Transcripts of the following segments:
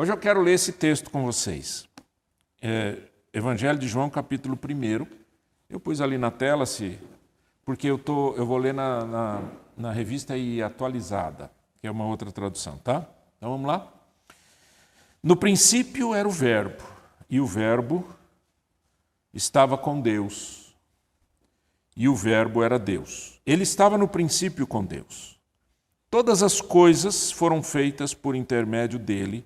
Hoje eu quero ler esse texto com vocês. Evangelho de João, capítulo 1. Eu pus ali na tela, porque eu vou ler na revista aí atualizada, que é uma outra tradução, tá? Então vamos lá? No princípio era o Verbo, e o Verbo estava com Deus, e o Verbo era Deus. Ele estava no princípio com Deus. Todas as coisas foram feitas por intermédio dele,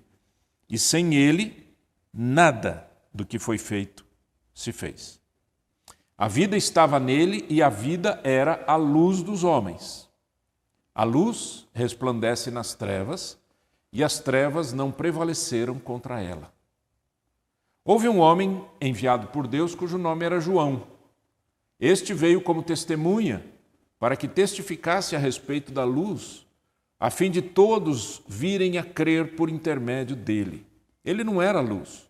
e sem ele, nada do que foi feito se fez. A vida estava nele e a vida era a luz dos homens. A luz resplandece nas trevas e as trevas não prevaleceram contra ela. Houve um homem enviado por Deus cujo nome era João. Este veio como testemunha para que testificasse a respeito da luz, a fim de todos virem a crer por intermédio dele. Ele não era luz,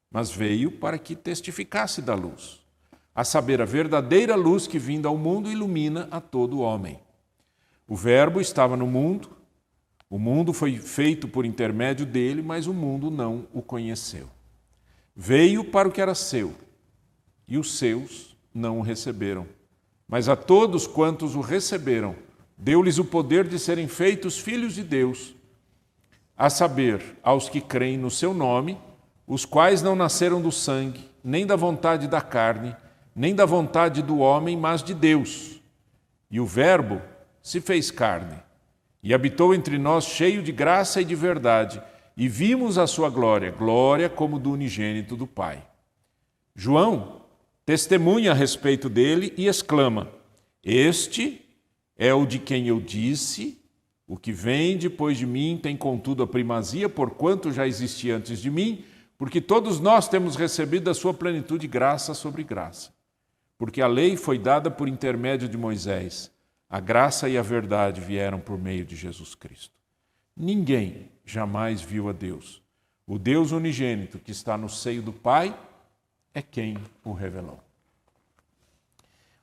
mas veio para que testificasse da luz, a saber, a verdadeira luz que vinda ao mundo ilumina a todo homem. O Verbo estava no mundo, o mundo foi feito por intermédio dele, mas o mundo não o conheceu. Veio para o que era seu, e os seus não o receberam. Mas a todos quantos o receberam, deu-lhes o poder de serem feitos filhos de Deus, a saber, aos que creem no seu nome, os quais não nasceram do sangue, nem da vontade da carne, nem da vontade do homem, mas de Deus. E o Verbo se fez carne, e habitou entre nós cheio de graça e de verdade, e vimos a sua glória, glória como do unigênito do Pai. João testemunha a respeito dele e exclama: Este é o de quem eu disse, o que vem depois de mim tem contudo a primazia, porquanto já existia antes de mim, porque todos nós temos recebido da sua plenitude graça sobre graça. Porque a lei foi dada por intermédio de Moisés, a graça e a verdade vieram por meio de Jesus Cristo. Ninguém jamais viu a Deus. O Deus unigênito que está no seio do Pai é quem o revelou.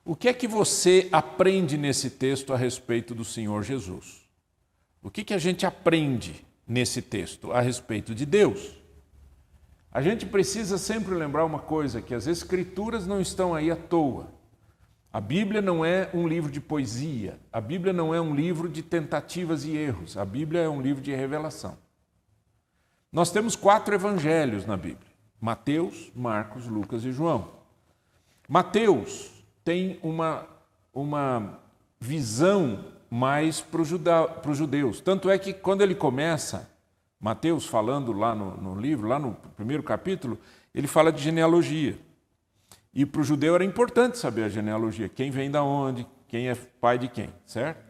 O que é que você aprende nesse texto a respeito do Senhor Jesus? O que a gente aprende nesse texto a respeito de Deus? A gente precisa sempre lembrar uma coisa, que as Escrituras não estão aí à toa. A Bíblia não é um livro de poesia, a Bíblia não é um livro de tentativas e erros, a Bíblia é um livro de revelação. Nós temos 4 evangelhos na Bíblia: Mateus, Marcos, Lucas e João. Mateus tem uma visão mais para os judeus. Tanto é que quando ele começa, Mateus falando lá no livro, lá no primeiro capítulo, ele fala de genealogia. E para o judeu era importante saber a genealogia, quem vem da onde, quem é pai de quem, certo?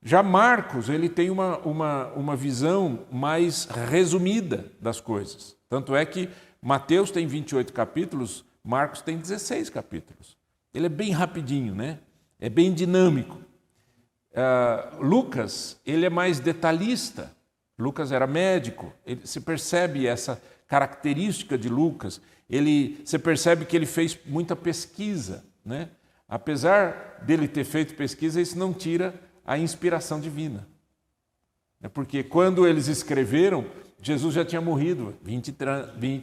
Já Marcos, ele tem uma visão mais resumida das coisas. Tanto é que Mateus tem 28 capítulos, Marcos tem 16 capítulos. Ele é bem rapidinho, né? É bem dinâmico. Lucas, ele é mais detalhista. Lucas era médico. Se percebe essa característica de Lucas. Você percebe que ele fez muita pesquisa, né? Apesar dele ter feito pesquisa, isso não tira a inspiração divina. Porque quando eles escreveram, Jesus já tinha morrido 20,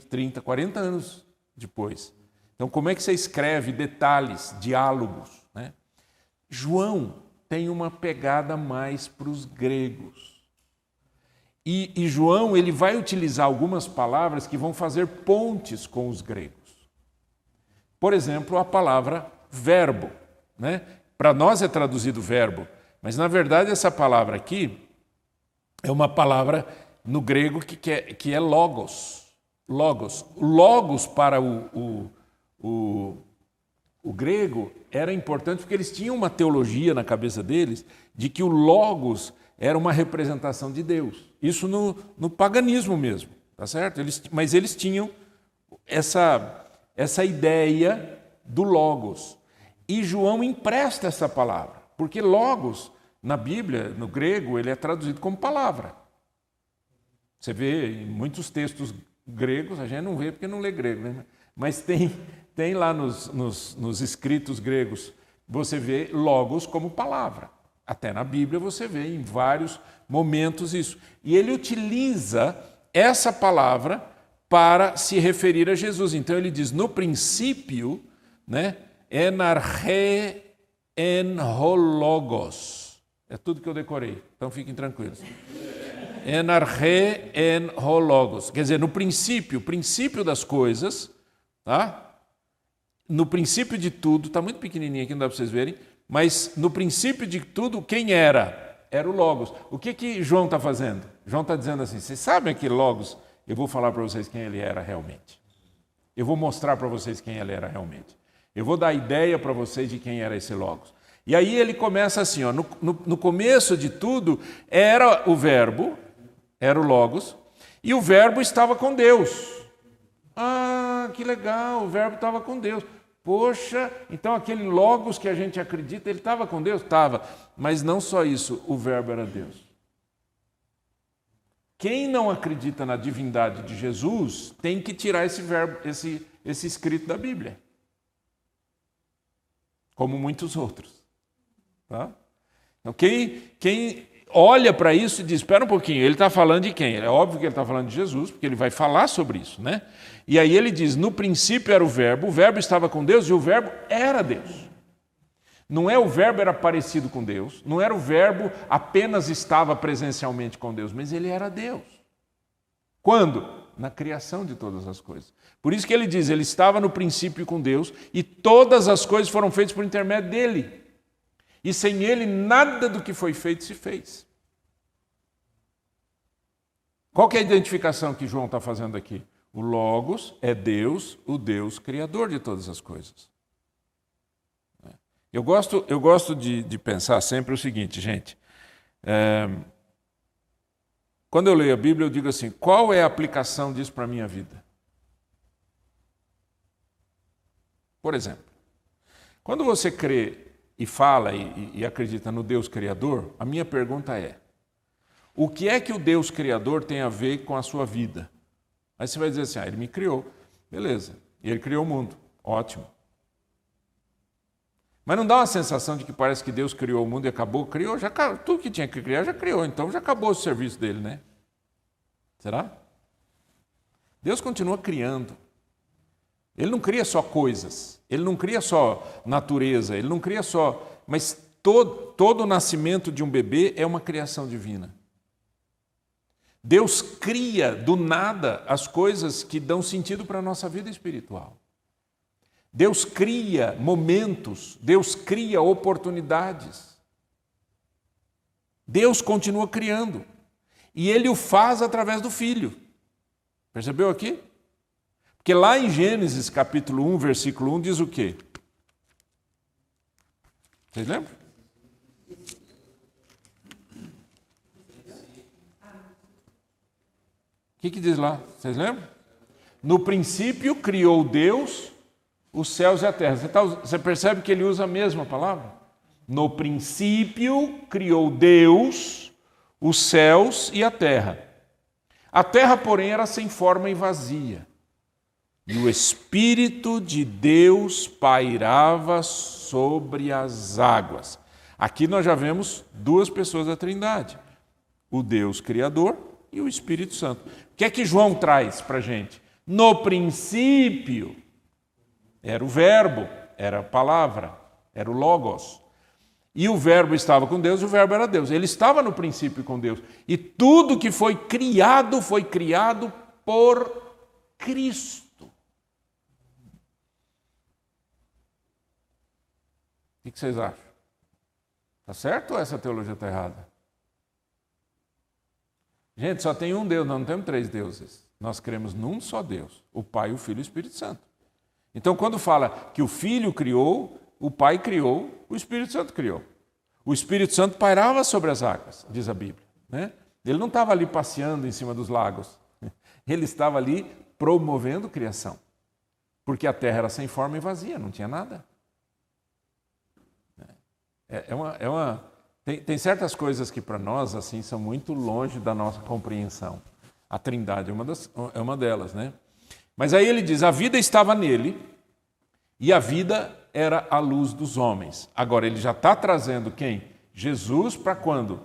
30, 40 anos depois. Então, como é que você escreve detalhes, diálogos, né? João tem uma pegada mais para os gregos. E João ele vai utilizar algumas palavras que vão fazer pontes com os gregos. Por exemplo, a palavra verbo, né? Para nós é traduzido verbo, mas na verdade essa palavra aqui é uma palavra no grego que é logos. Logos. Logos para o grego era importante porque eles tinham uma teologia na cabeça deles de que o logos era uma representação de Deus. Isso no paganismo mesmo, tá certo? Mas eles tinham essa ideia do logos. E João empresta essa palavra, porque logos, na Bíblia, no grego, ele é traduzido como palavra. Você vê em muitos textos gregos, a gente não vê porque não lê grego, né? Mas tem lá nos escritos gregos, você vê logos como palavra. Até na Bíblia você vê em vários momentos isso. E ele utiliza essa palavra para se referir a Jesus. Então ele diz, no princípio, né, enarche en ho logos. É tudo que eu decorei, então fiquem tranquilos. Enarche en ho logos. Quer dizer, no princípio, princípio das coisas, tá? No princípio de tudo, está muito pequenininho aqui, não dá para vocês verem, mas no princípio de tudo, quem era? Era o Logos. O que João está fazendo? João está dizendo assim, vocês sabem que Logos, eu vou falar para vocês quem ele era realmente. Eu vou mostrar para vocês quem ele era realmente. Eu vou dar ideia para vocês de quem era esse Logos. E aí ele começa assim, ó, no começo de tudo, era o Verbo, era o Logos, e o Verbo estava com Deus. Ah, que legal, o Verbo estava com Deus. Poxa, então aquele Logos que a gente acredita, ele estava com Deus? Estava. Mas não só isso, o Verbo era Deus. Quem não acredita na divindade de Jesus tem que tirar esse verbo, esse escrito da Bíblia. Como muitos outros. Tá? Então, quem olha para isso e diz, espera um pouquinho, ele está falando de quem? É óbvio que ele está falando de Jesus, porque ele vai falar sobre isso, né? E aí ele diz, no princípio era o Verbo estava com Deus e o Verbo era Deus. Não é o Verbo era parecido com Deus, não era o Verbo apenas estava presencialmente com Deus, mas ele era Deus. Quando? Na criação de todas as coisas. Por isso que ele diz, ele estava no princípio com Deus e todas as coisas foram feitas por intermédio dele. E sem ele, nada do que foi feito se fez. Qual que é a identificação que João está fazendo aqui? O Logos é Deus, o Deus criador de todas as coisas. Eu gosto de pensar sempre o seguinte, gente. Quando eu leio a Bíblia, eu digo assim, qual é a aplicação disso para a minha vida? Por exemplo, quando você crê e fala e acredita no Deus Criador, a minha pergunta é, o que é que o Deus Criador tem a ver com a sua vida? Aí você vai dizer assim, ele me criou, beleza, e ele criou o mundo, ótimo. Mas não dá uma sensação de que parece que Deus criou o mundo e acabou? Criou, já tudo que tinha que criar já criou, então já acabou o serviço dele, né? Será? Deus continua criando. Ele não cria só coisas, ele não cria só natureza, ele não cria só... Mas todo o nascimento de um bebê é uma criação divina. Deus cria do nada as coisas que dão sentido para a nossa vida espiritual. Deus cria momentos, Deus cria oportunidades. Deus continua criando. E Ele o faz através do Filho. Percebeu aqui? Porque lá em Gênesis capítulo 1, versículo 1, diz o quê? Vocês lembram? O que diz lá? Vocês lembram? No princípio criou Deus os céus e a terra. Você percebe que ele usa a mesma palavra? No princípio criou Deus os céus e a terra. A terra, porém, era sem forma e vazia. E o Espírito de Deus pairava sobre as águas. Aqui nós já vemos duas pessoas da Trindade. O Deus Criador e o Espírito Santo. O que é que João traz para a gente? No princípio, era o Verbo, era a palavra, era o Logos. E o Verbo estava com Deus e o Verbo era Deus. Ele estava no princípio com Deus. E tudo que foi criado por Cristo. O que vocês acham? Está certo ou essa teologia está errada? Gente, só tem um Deus, nós não temos três deuses. Nós cremos num só Deus, o Pai, o Filho e o Espírito Santo. Então, quando fala que o Filho criou, o Pai criou, o Espírito Santo criou. O Espírito Santo pairava sobre as águas, diz a Bíblia. Né? Ele não estava ali passeando em cima dos lagos. Ele estava ali promovendo criação. Porque a terra era sem forma e vazia, não tinha nada. Tem certas coisas que para nós assim são muito longe da nossa compreensão. A Trindade é uma delas, né? Mas aí ele diz, a vida estava nele e a vida era a luz dos homens. Agora ele já está trazendo quem? Jesus para quando?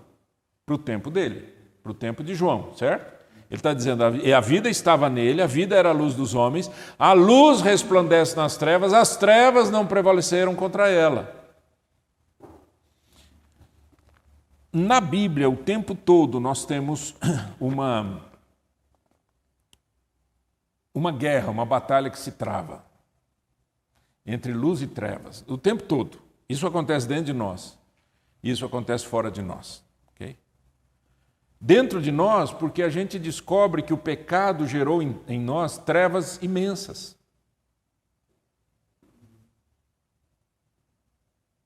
Para o tempo dele, para o tempo de João, certo? Ele está dizendo, a vida estava nele, a vida era a luz dos homens, a luz resplandece nas trevas, as trevas não prevaleceram contra ela. Na Bíblia, o tempo todo, nós temos uma guerra, uma batalha que se trava entre luz e trevas, o tempo todo. Isso acontece dentro de nós, isso acontece fora de nós. Okay? Dentro de nós, porque a gente descobre que o pecado gerou em nós trevas imensas.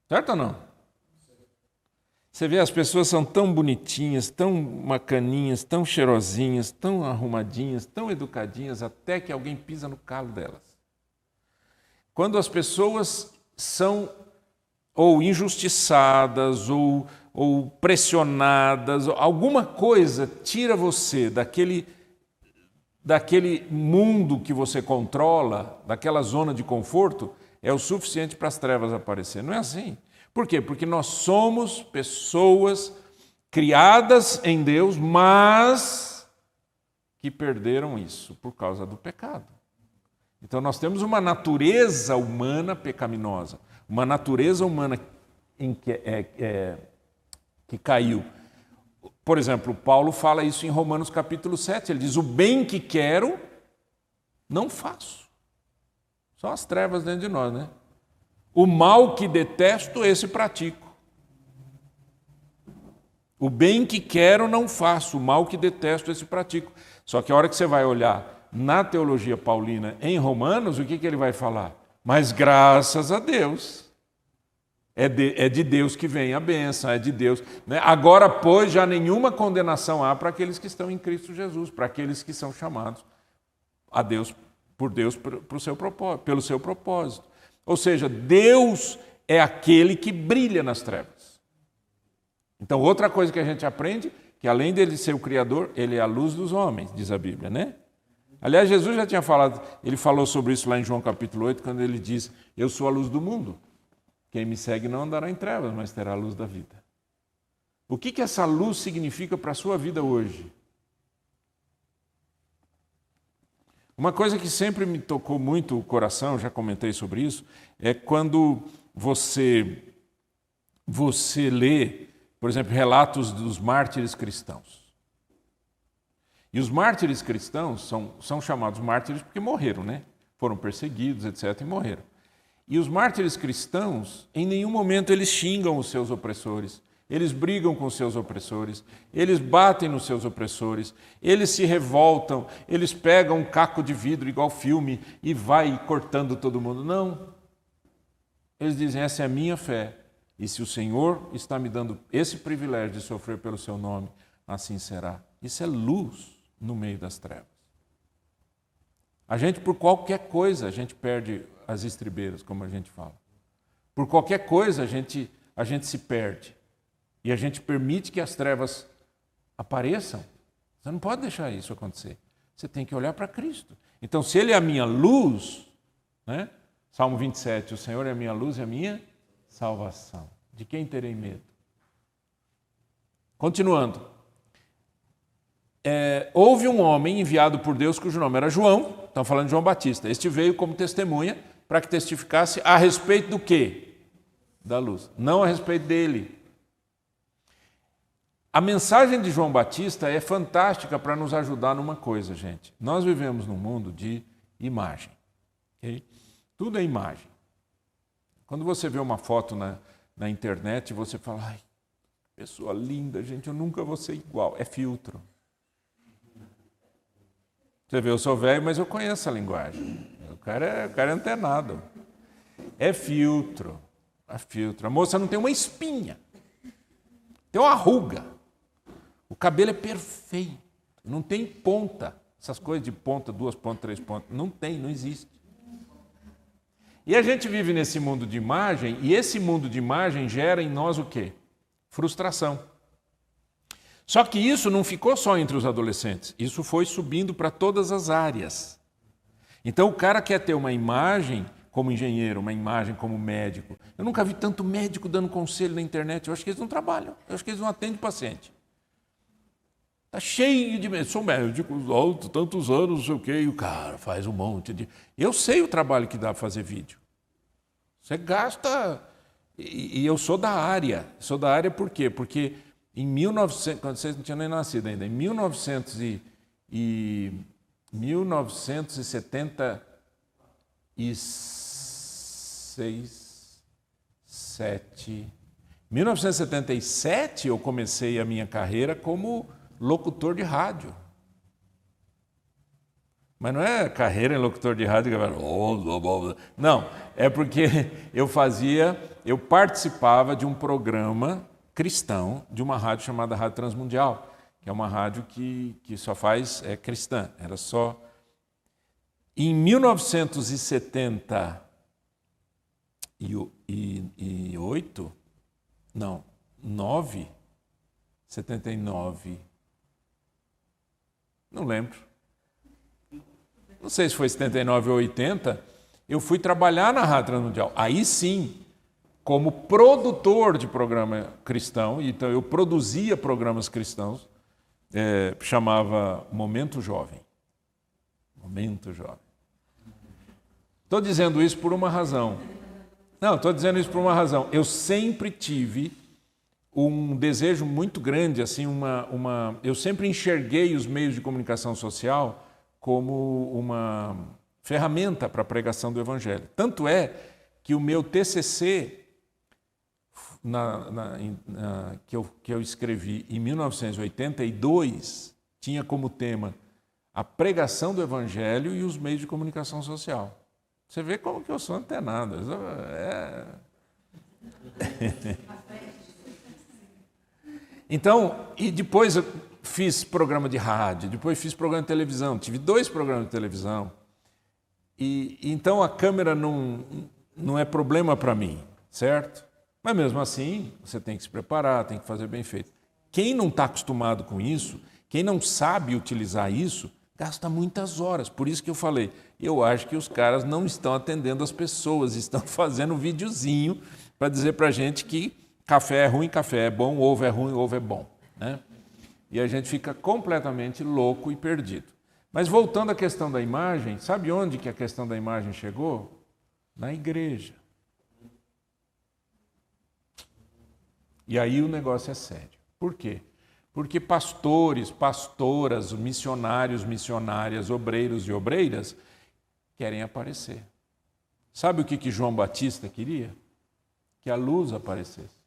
Certo ou não? Você vê, as pessoas são tão bonitinhas, tão macaninhas, tão cheirosinhas, tão arrumadinhas, tão educadinhas, até que alguém pisa no calo delas. Quando as pessoas são ou injustiçadas, ou pressionadas, alguma coisa tira você daquele mundo que você controla, daquela zona de conforto, é o suficiente para as trevas aparecer. Não é assim. Por quê? Porque nós somos pessoas criadas em Deus, mas que perderam isso por causa do pecado. Então nós temos uma natureza humana pecaminosa, uma natureza humana que caiu. Por exemplo, Paulo fala isso em Romanos capítulo 7, ele diz, o bem que quero, não faço. Só as trevas dentro de nós, né? O mal que detesto, esse pratico. O bem que quero, não faço. O mal que detesto, esse pratico. Só que a hora que você vai olhar na teologia paulina em Romanos, o que ele vai falar? Mas graças a Deus. É de Deus que vem a bênção, é de Deus. Né? Agora, pois, já nenhuma condenação há para aqueles que estão em Cristo Jesus, para aqueles que são chamados a Deus, pelo seu propósito. Ou seja, Deus é aquele que brilha nas trevas. Então, outra coisa que a gente aprende, que além dele ser o Criador, ele é a luz dos homens, diz a Bíblia, né? Aliás, Jesus já tinha falado, ele falou sobre isso lá em João capítulo 8, quando ele diz, eu sou a luz do mundo. Quem me segue não andará em trevas, mas terá a luz da vida. O que essa luz significa para a sua vida hoje? Uma coisa que sempre me tocou muito o coração, já comentei sobre isso, é quando você lê, por exemplo, relatos dos mártires cristãos. E os mártires cristãos são chamados mártires porque morreram, né? Foram perseguidos, etc., e morreram. E os mártires cristãos, em nenhum momento eles xingam os seus opressores, eles brigam com os seus opressores, eles batem nos seus opressores, eles se revoltam, eles pegam um caco de vidro igual filme e vai cortando todo mundo. Não. Eles dizem, essa é a minha fé, e se o Senhor está me dando esse privilégio de sofrer pelo seu nome, assim será. Isso é luz no meio das trevas. A gente, por qualquer coisa, a gente perde as estribeiras, como a gente fala. Por qualquer coisa, a gente se perde. E a gente permite que as trevas apareçam. Você não pode deixar isso acontecer. Você tem que olhar para Cristo. Então, se Ele é a minha luz, né? Salmo 27, o Senhor é a minha luz e a minha salvação. De quem terei medo? Continuando. Houve um homem enviado por Deus cujo nome era João, estamos falando de João Batista. Este veio como testemunha para que testificasse a respeito do quê? Da luz. Não a respeito dele. A mensagem de João Batista é fantástica para nos ajudar numa coisa, gente. Nós vivemos num mundo de imagem. Okay? Tudo é imagem. Quando você vê uma foto na internet, você fala, ai, pessoa linda, gente, eu nunca vou ser igual. É filtro. Você vê, eu sou velho, mas eu conheço a linguagem. O cara é antenado. É filtro. É filtro. A moça não tem uma espinha. Tem uma ruga. O cabelo é perfeito. Não tem ponta. Essas coisas de ponta, 2 pontas, 3 pontas. Não tem, não existe. E a gente vive nesse mundo de imagem, e esse mundo de imagem gera em nós o quê? Frustração. Só que isso não ficou só entre os adolescentes. Isso foi subindo para todas as áreas. Então o cara quer ter uma imagem como engenheiro, uma imagem como médico. Eu nunca vi tanto médico dando conselho na internet. Eu acho que eles não trabalham. Eu acho que eles não atendem paciente. Está cheio de... Sou médico, tantos anos, não sei o quê, e o cara faz um monte de... Eu sei o trabalho que dá para fazer vídeo. Você gasta... E eu sou da área. Sou da área por quê? Porque em 1900... Quando vocês não tinham nem nascido ainda. Em 1977 eu comecei a minha carreira como locutor de rádio. Mas não é carreira em locutor de rádio que vai... Não, é porque eu participava de um programa cristão de uma rádio chamada Rádio Transmundial, que é uma rádio que só faz cristã. Era só... Em 1978, não, 79, não lembro. Não sei se foi 79 ou 80, eu fui trabalhar na Rádio Transmundial. Aí sim, como produtor de programa cristão, então eu produzia programas cristãos, chamava Momento Jovem. Momento Jovem. Estou dizendo isso por uma razão. Não, estou dizendo isso por uma razão. Eu sempre tive um desejo muito grande, assim, eu sempre enxerguei os meios de comunicação social como uma ferramenta para a pregação do Evangelho. Tanto é que o meu TCC, que eu escrevi em 1982, tinha como tema a pregação do Evangelho e os meios de comunicação social. Você vê como que eu sou antenado. Então, e depois eu fiz programa de rádio, depois fiz programa de televisão, tive 2 programas de televisão. E então a câmera não é problema para mim, certo? Mas mesmo assim, você tem que se preparar, tem que fazer bem feito. Quem não está acostumado com isso, quem não sabe utilizar isso, gasta muitas horas. Por isso que eu falei, eu acho que os caras não estão atendendo as pessoas, estão fazendo um videozinho para dizer para a gente que café é ruim, café é bom, ovo é ruim, ovo é bom, né? E a gente fica completamente louco e perdido. Mas voltando à questão da imagem, sabe onde que a questão da imagem chegou? Na igreja. E aí o negócio é sério. Por quê? Porque pastores, pastoras, missionários, missionárias, obreiros e obreiras querem aparecer. Sabe o que João Batista queria? Que a luz aparecesse.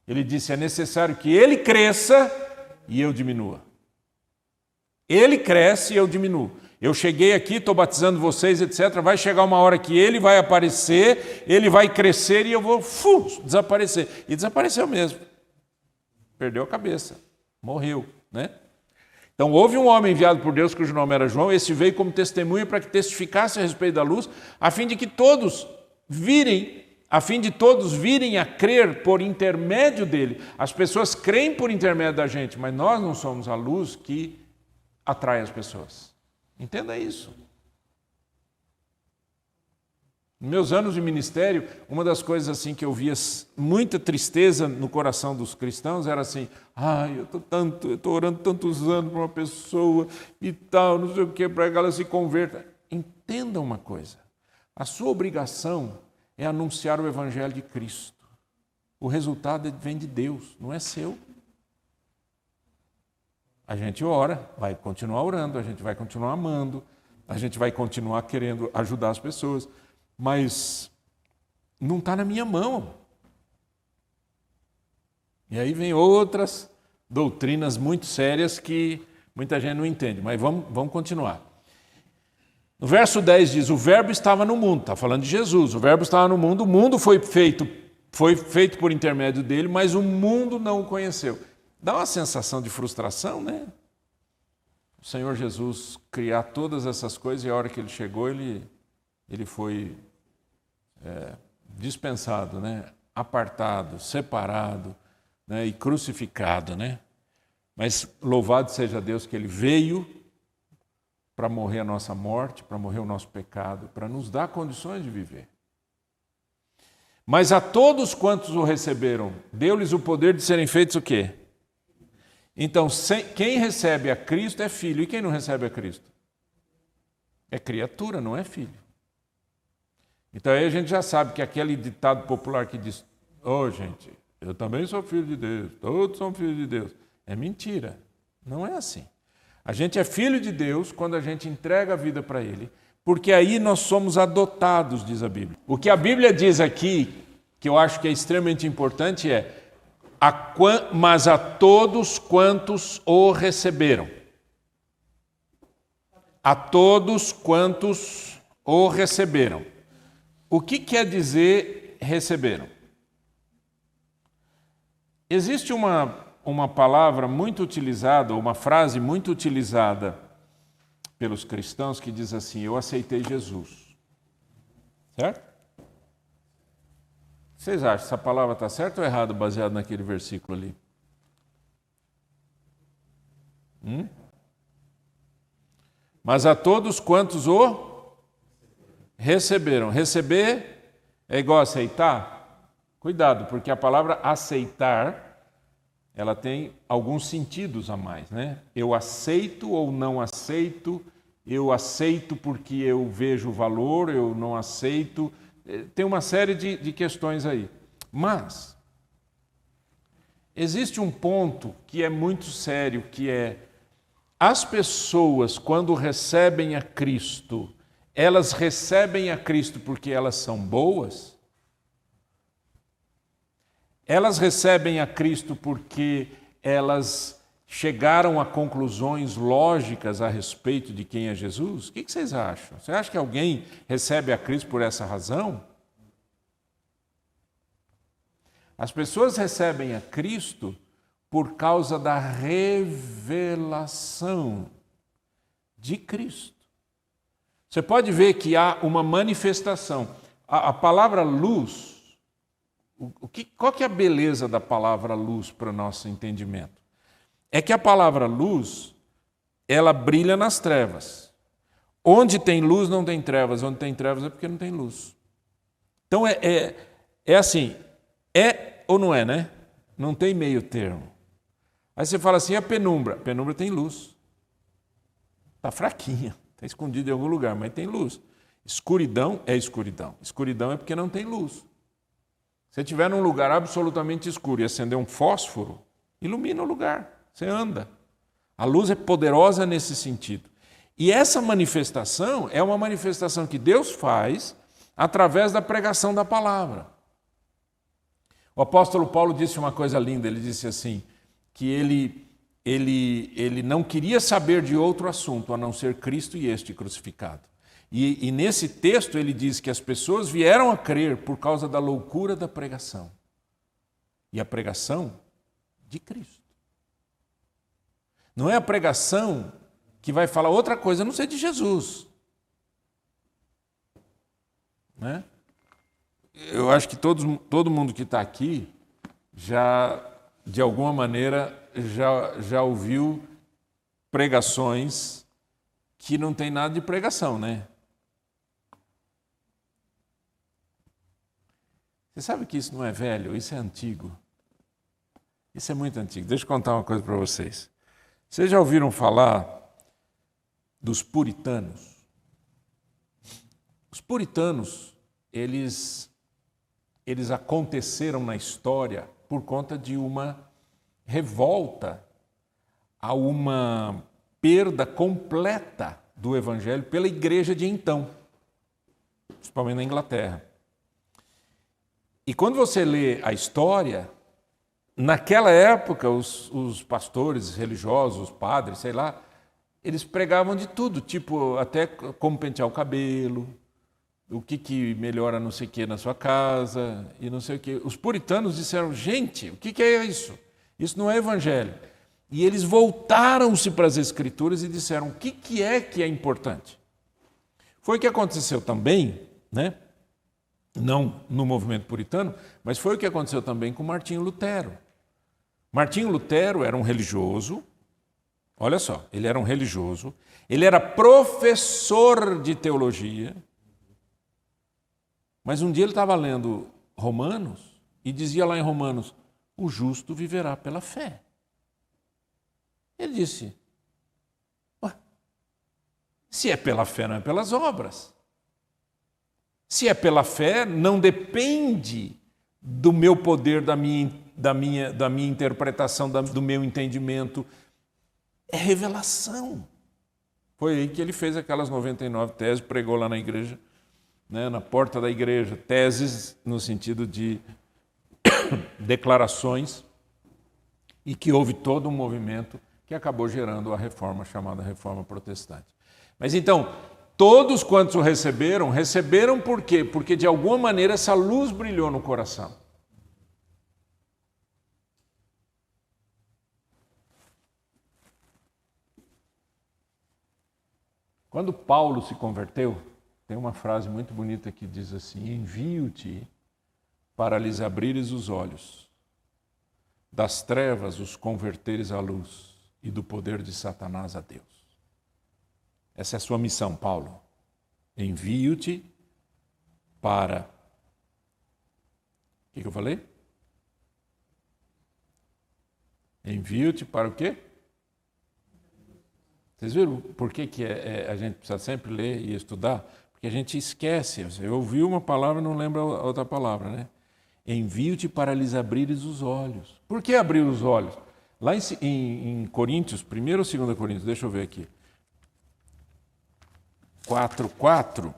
Ele disse, é necessário que ele cresça e eu diminua. Ele cresce e eu diminuo. Eu cheguei aqui, estou batizando vocês, etc. Vai chegar uma hora que ele vai aparecer, ele vai crescer e eu vou desaparecer. E desapareceu mesmo. Perdeu a cabeça, morreu, né? Então houve um homem enviado por Deus cujo nome era João, esse veio como testemunha para que testificasse a respeito da luz, a fim de todos virem a crer por intermédio dele. As pessoas creem por intermédio da gente, mas nós não somos a luz que atrai as pessoas. Entenda isso. Nos meus anos de ministério, uma das coisas assim que eu via muita tristeza no coração dos cristãos era assim, eu estou orando tantos anos para uma pessoa e tal, não sei o que, para que ela se converta. Entenda uma coisa, a sua obrigação é anunciar o Evangelho de Cristo. O resultado vem de Deus, não é seu. A gente ora, vai continuar orando, a gente vai continuar amando, a gente vai continuar querendo ajudar as pessoas, mas não está na minha mão. E aí vem outras doutrinas muito sérias que muita gente não entende, mas vamos continuar. No verso 10 diz, o verbo estava no mundo, está falando de Jesus, o verbo estava no mundo, o mundo foi feito por intermédio dele, mas o mundo não o conheceu. Dá uma sensação de frustração, né? O Senhor Jesus criar todas essas coisas e a hora que ele chegou, ele foi dispensado, né? Apartado, separado, né? E crucificado, né? Mas louvado seja Deus que ele veio para morrer a nossa morte, para morrer o nosso pecado, para nos dar condições de viver. Mas a todos quantos o receberam, deu-lhes o poder de serem feitos o quê? Então, quem recebe a Cristo é filho, e quem não recebe a Cristo? É criatura, não é filho. Então aí a gente já sabe que aquele ditado popular que diz: gente, eu também sou filho de Deus, todos são filhos de Deus. É mentira, não é assim. A gente é filho de Deus quando a gente entrega a vida para Ele, porque aí nós somos adotados, diz a Bíblia. O que a Bíblia diz aqui, que eu acho que é extremamente importante, é: mas a todos quantos o receberam. A todos quantos o receberam. O que quer dizer receberam? Existe uma palavra muito utilizada, uma frase muito utilizada pelos cristãos que diz assim: eu aceitei Jesus. Certo? Vocês acham que essa palavra está certa ou errada baseado naquele versículo ali? Mas a todos quantos o receberam. Receber é igual a aceitar? Cuidado, porque a palavra aceitar, ela tem alguns sentidos a mais, né? Eu aceito ou não aceito, eu aceito porque eu vejo valor, eu não aceito. Tem uma série de questões aí. Mas existe um ponto que é muito sério, que é: as pessoas, quando recebem a Cristo, elas recebem a Cristo porque elas são boas? Elas recebem a Cristo porque elas chegaram a conclusões lógicas a respeito de quem é Jesus? O que vocês acham? Você acha que alguém recebe a Cristo por essa razão? As pessoas recebem a Cristo por causa da revelação de Cristo. Você pode ver que há uma manifestação. A palavra luz, qual que é a beleza da palavra luz para o nosso entendimento? É que a palavra luz, ela brilha nas trevas. Onde tem luz não tem trevas, onde tem trevas é porque não tem luz. Então é assim, é ou não é, né? Não tem meio termo. Aí você fala assim: a penumbra. A penumbra tem luz. Está fraquinha, está escondida em algum lugar, mas tem luz. Escuridão é escuridão. Escuridão é porque não tem luz. Se você estiver num lugar absolutamente escuro e acender um fósforo, ilumina o lugar. Você anda. A luz é poderosa nesse sentido. E essa manifestação é uma manifestação que Deus faz através da pregação da palavra. O apóstolo Paulo disse uma coisa linda, ele disse assim, que ele não queria saber de outro assunto a não ser Cristo e este crucificado. E nesse texto ele diz que as pessoas vieram a crer por causa da loucura da pregação. E a pregação de Cristo. Não é a pregação que vai falar outra coisa a não ser de Jesus. Né? Eu acho que todo mundo que está aqui já, de alguma maneira, já ouviu pregações que não tem nada de pregação, né? Você sabe que isso não é velho, isso é antigo. Isso é muito antigo. Deixa eu contar uma coisa para vocês. Vocês já ouviram falar dos puritanos? Os puritanos, eles aconteceram na história por conta de uma revolta a uma perda completa do evangelho pela igreja de então, principalmente na Inglaterra. E quando você lê a história, naquela época os pastores religiosos, os padres, sei lá, eles pregavam de tudo, tipo até como pentear o cabelo, o que melhora não sei o que na sua casa e não sei o que. Os puritanos disseram: gente, o que é isso? Isso não é evangelho. E eles voltaram-se para as Escrituras e disseram: o que é importante? Foi o que aconteceu também, né? Não no movimento puritano, mas foi o que aconteceu também com Martinho Lutero. Martinho Lutero era um religioso, olha só, ele era um religioso, ele era professor de teologia, mas um dia ele estava lendo Romanos e dizia lá em Romanos: o justo viverá pela fé. Ele disse, ué, se é pela fé, não é pelas obras. Se é pela fé, não depende do meu poder, da minha interpretação, do meu entendimento. É revelação. Foi aí que ele fez aquelas 99 teses, pregou lá na igreja, né, na porta da igreja, teses no sentido de declarações, e que houve todo um movimento que acabou gerando a reforma chamada Reforma Protestante. Mas então, todos quantos o receberam por quê? Porque de alguma maneira essa luz brilhou no coração. Quando Paulo se converteu, tem uma frase muito bonita que diz assim: envio-te para lhes abrires os olhos, das trevas os converteres à luz e do poder de Satanás a Deus. Essa é a sua missão, Paulo. Envio-te para... O que eu falei? Envio-te para o quê? Vocês viram por que a gente precisa sempre ler e estudar? Porque a gente esquece. Eu ouvi uma palavra e não lembro a outra palavra, né? Envio-te para lhes abrires os olhos. Por que abrir os olhos? Lá em Coríntios, 1 ou 2 Coríntios, deixa eu ver aqui. 4:4.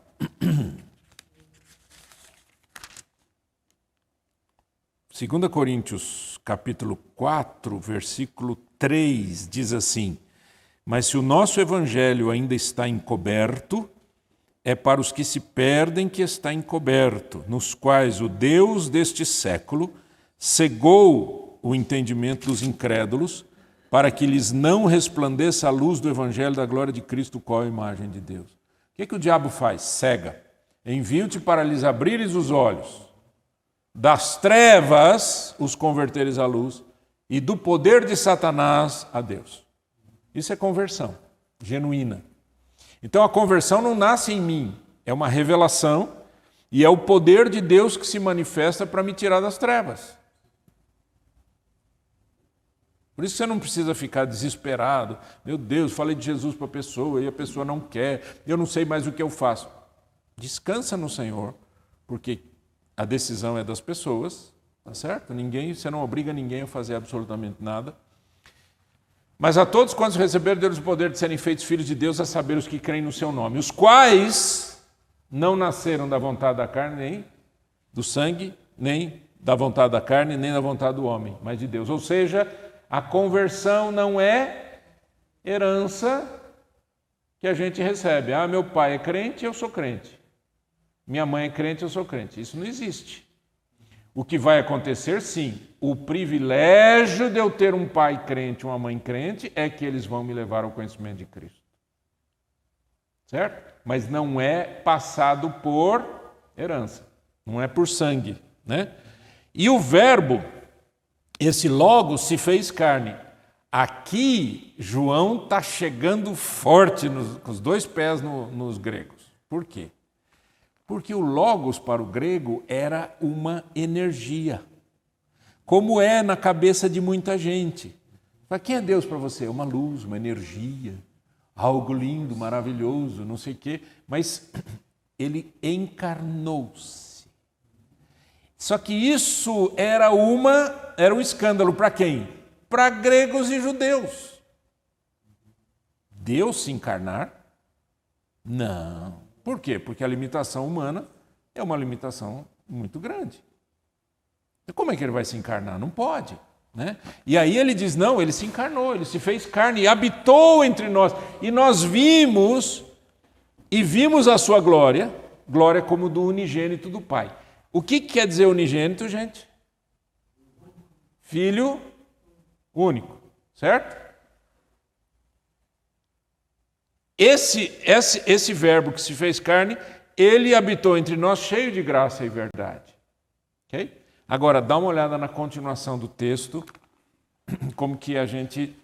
2 Coríntios, capítulo 4, versículo 3, diz assim: mas se o nosso evangelho ainda está encoberto, é para os que se perdem que está encoberto, nos quais o Deus deste século cegou o entendimento dos incrédulos, para que lhes não resplandeça a luz do evangelho da glória de Cristo, qual é a imagem de Deus. O que o diabo faz? Cega. Envio-te para lhes abrires os olhos, das trevas os converteres à luz, e do poder de Satanás a Deus. Isso é conversão genuína. Então a conversão não nasce em mim, é uma revelação e é o poder de Deus que se manifesta para me tirar das trevas. Por isso você não precisa ficar desesperado. Meu Deus, falei de Jesus para a pessoa e a pessoa não quer, eu não sei mais o que eu faço. Descansa no Senhor, porque a decisão é das pessoas, tá certo? Você não obriga ninguém a fazer absolutamente nada. Mas a todos quantos receberam, deu-lhes o poder de serem feitos filhos de Deus, a saber os que creem no seu nome, os quais não nasceram da vontade da carne, nem do sangue, nem da vontade da carne, nem da vontade do homem, mas de Deus. Ou seja, a conversão não é herança que a gente recebe. Ah, meu pai é crente, eu sou crente. Minha mãe é crente, eu sou crente. Isso não existe. O que vai acontecer, sim, o privilégio de eu ter um pai crente, uma mãe crente, é que eles vão me levar ao conhecimento de Cristo. Certo? Mas não é passado por herança, não é por sangue, né? E o verbo, esse Logos, se fez carne. Aqui, João está chegando forte, com os dois pés nos gregos. Por quê? Porque o Logos para o grego era uma energia, como é na cabeça de muita gente. Para quem é Deus para você? Uma luz, uma energia, algo lindo, maravilhoso, não sei o quê, mas ele encarnou-se. Só que isso era um escândalo para quem? Para gregos e judeus. Deus se encarnar? Não. Por quê? Porque a limitação humana é uma limitação muito grande. Como é que ele vai se encarnar? Não pode, né? E aí ele diz, não, ele se encarnou, ele se fez carne e habitou entre nós. E nós vimos a sua glória, glória como do unigênito do Pai. O que quer dizer unigênito, gente? Filho único, certo? Esse verbo que se fez carne, ele habitou entre nós cheio de graça e verdade. Okay? Agora, dá uma olhada na continuação do texto, como que a gente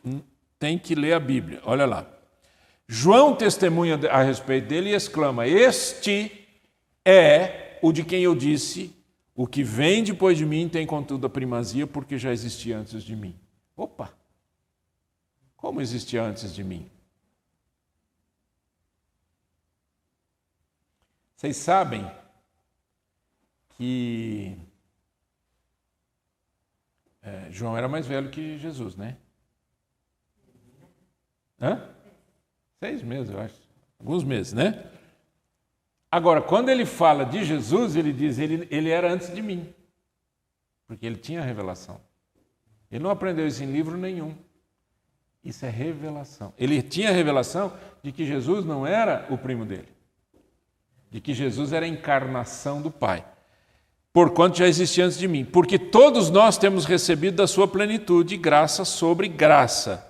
tem que ler a Bíblia. Olha lá. João testemunha a respeito dele e exclama: este é o de quem eu disse, o que vem depois de mim tem contudo a primazia, porque já existia antes de mim. Opa! Como existia antes de mim? Vocês sabem que João era mais velho que Jesus, né? Hã? 6 meses, eu acho. Alguns meses, né? Agora, quando ele fala de Jesus, ele diz, ele era antes de mim. Porque ele tinha revelação. Ele não aprendeu isso em livro nenhum. Isso é revelação. Ele tinha revelação de que Jesus não era o primo dele. De que Jesus era a encarnação do Pai. Porquanto já existia antes de mim. Porque todos nós temos recebido da sua plenitude graça sobre graça.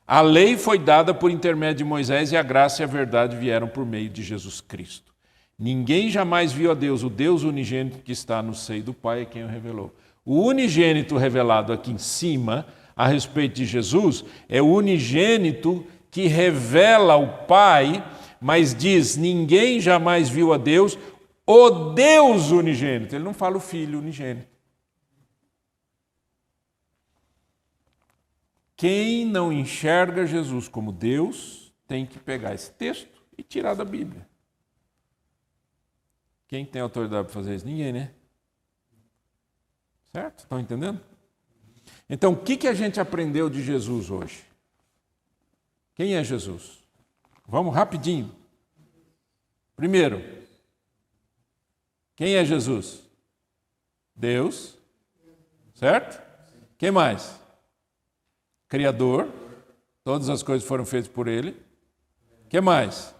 A lei foi dada por intermédio de Moisés e a graça e a verdade vieram por meio de Jesus Cristo. Ninguém jamais viu a Deus, o Deus unigênito que está no seio do Pai é quem o revelou. O unigênito revelado aqui em cima, a respeito de Jesus, é o unigênito que revela o Pai, mas diz, ninguém jamais viu a Deus, o Deus unigênito. Ele não fala o Filho unigênito. Quem não enxerga Jesus como Deus tem que pegar esse texto e tirar da Bíblia. Quem tem autoridade para fazer isso? Ninguém, né? Certo? Estão entendendo? Então, o que a gente aprendeu de Jesus hoje? Quem é Jesus? Vamos rapidinho. Primeiro, quem é Jesus? Deus. Certo? Quem mais? Criador. Todas as coisas foram feitas por Ele. Quem mais?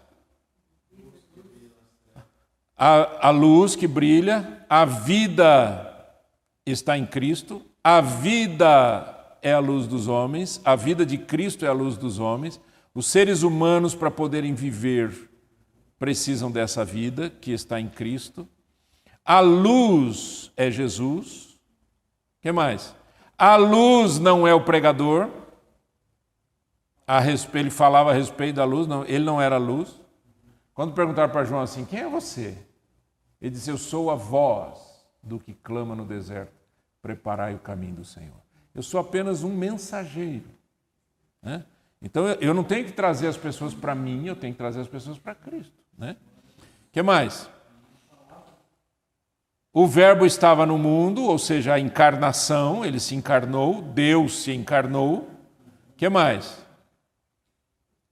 A luz que brilha, a vida está em Cristo, a vida é a luz dos homens, a vida de Cristo é a luz dos homens. Os seres humanos, para poderem viver, precisam dessa vida que está em Cristo. A luz é Jesus. O que mais? A luz não é o pregador. Ele falava a respeito da luz, não, ele não era a luz. Quando perguntaram para João assim, quem é você? Ele disse, eu sou a voz do que clama no deserto, preparai o caminho do Senhor. Eu sou apenas um mensageiro. Né? Então eu não tenho que trazer as pessoas para mim, eu tenho que trazer as pessoas para Cristo. Né? O que mais? O Verbo estava no mundo, ou seja, a encarnação, ele se encarnou, Deus se encarnou. O que mais?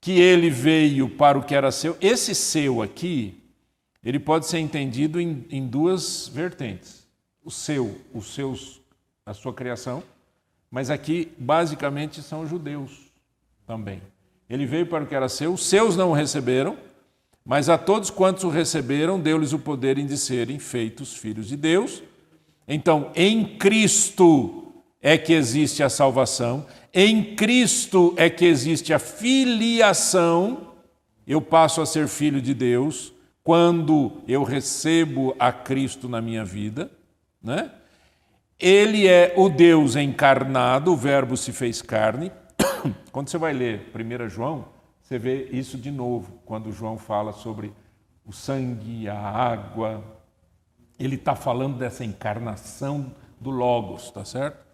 Que ele veio para o que era seu. Esse seu aqui, ele pode ser entendido em duas vertentes. A sua criação, mas aqui basicamente são os judeus também. Ele veio para o que era seu, os seus não o receberam, mas a todos quantos o receberam, deu-lhes o poder de serem feitos filhos de Deus. Então, em Cristo é que existe a salvação, em Cristo é que existe a filiação, eu passo a ser filho de Deus quando eu recebo a Cristo na minha vida, né? Ele é o Deus encarnado, o Verbo se fez carne. Quando você vai ler 1 João, você vê isso de novo, quando João fala sobre o sangue, a água. Ele está falando dessa encarnação do Logos, tá certo?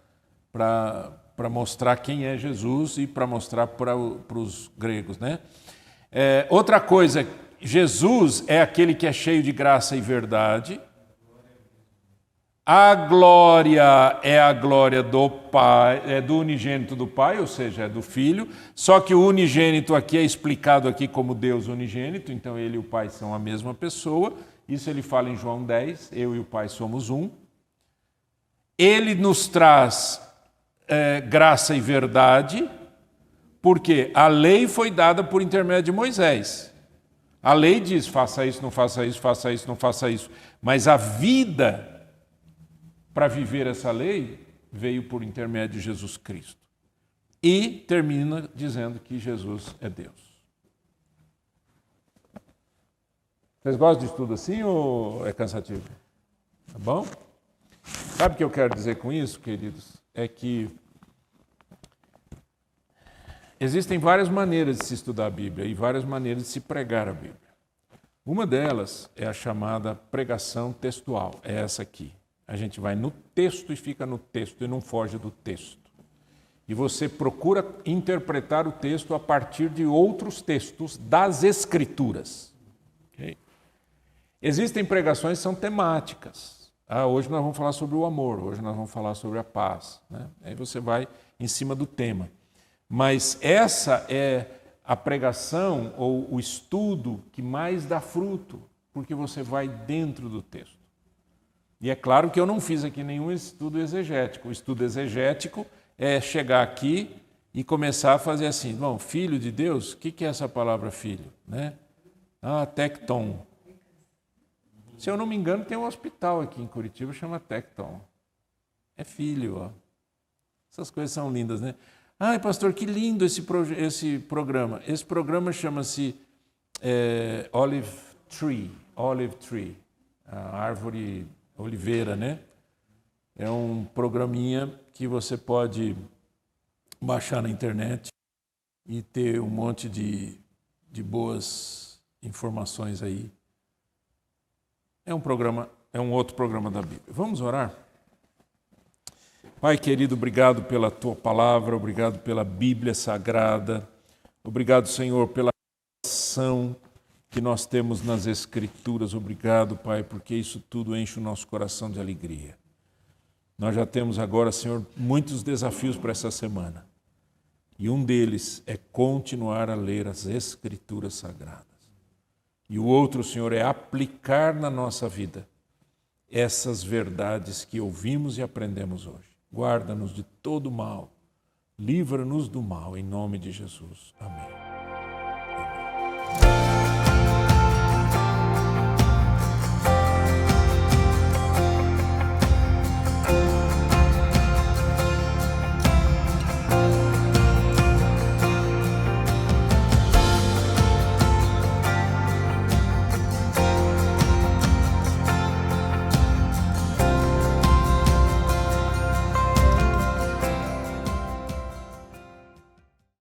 Para mostrar quem é Jesus e para mostrar para os gregos, né? Outra coisa, Jesus é aquele que é cheio de graça e verdade. A glória é a glória do Pai, é do unigênito do Pai, ou seja, é do Filho. Só que o unigênito aqui é explicado aqui como Deus unigênito, então ele e o Pai são a mesma pessoa. Isso ele fala em João 10, eu e o Pai somos um. Ele nos traz graça e verdade, porque a lei foi dada por intermédio de Moisés. A lei diz, faça isso, não faça isso, faça isso, não faça isso. Mas a vida para viver essa lei veio por intermédio de Jesus Cristo. E termina dizendo que Jesus é Deus. Vocês gostam de tudo assim ou é cansativo? Tá bom? Sabe o que eu quero dizer com isso, queridos? É que existem várias maneiras de se estudar a Bíblia e várias maneiras de se pregar a Bíblia. Uma delas é a chamada pregação textual, é essa aqui. A gente vai no texto e fica no texto e não foge do texto. e você procura interpretar o texto a partir de outros textos das Escrituras. Okay? Existem pregações que são temáticas. Hoje nós vamos falar sobre o amor, hoje nós vamos falar sobre a paz. Né? Aí você vai em cima do tema. Mas essa é a pregação ou o estudo que mais dá fruto, porque você vai dentro do texto. E é claro que eu não fiz aqui nenhum estudo exegético. O estudo exegético é chegar aqui e começar a fazer assim, bom, filho de Deus, o que é essa palavra filho? Né? Tecton. Se eu não me engano, tem um hospital aqui em Curitiba, chama Tecton. É filho, ó. Essas coisas são lindas, né? Ai, pastor, que lindo esse programa. Esse programa chama-se Olive Tree, a árvore oliveira, né? É um programinha que você pode baixar na internet e ter um monte de boas informações aí. É um outro programa da Bíblia. Vamos orar? Pai querido, obrigado pela Tua palavra, obrigado pela Bíblia Sagrada, obrigado, Senhor, pela ação que nós temos nas Escrituras. Obrigado, Pai, porque isso tudo enche o nosso coração de alegria. Nós já temos agora, Senhor, muitos desafios para essa semana. E um deles é continuar a ler as Escrituras Sagradas. E o outro, Senhor, é aplicar na nossa vida essas verdades que ouvimos e aprendemos hoje. Guarda-nos de todo mal, livra-nos do mal, em nome de Jesus. Amém.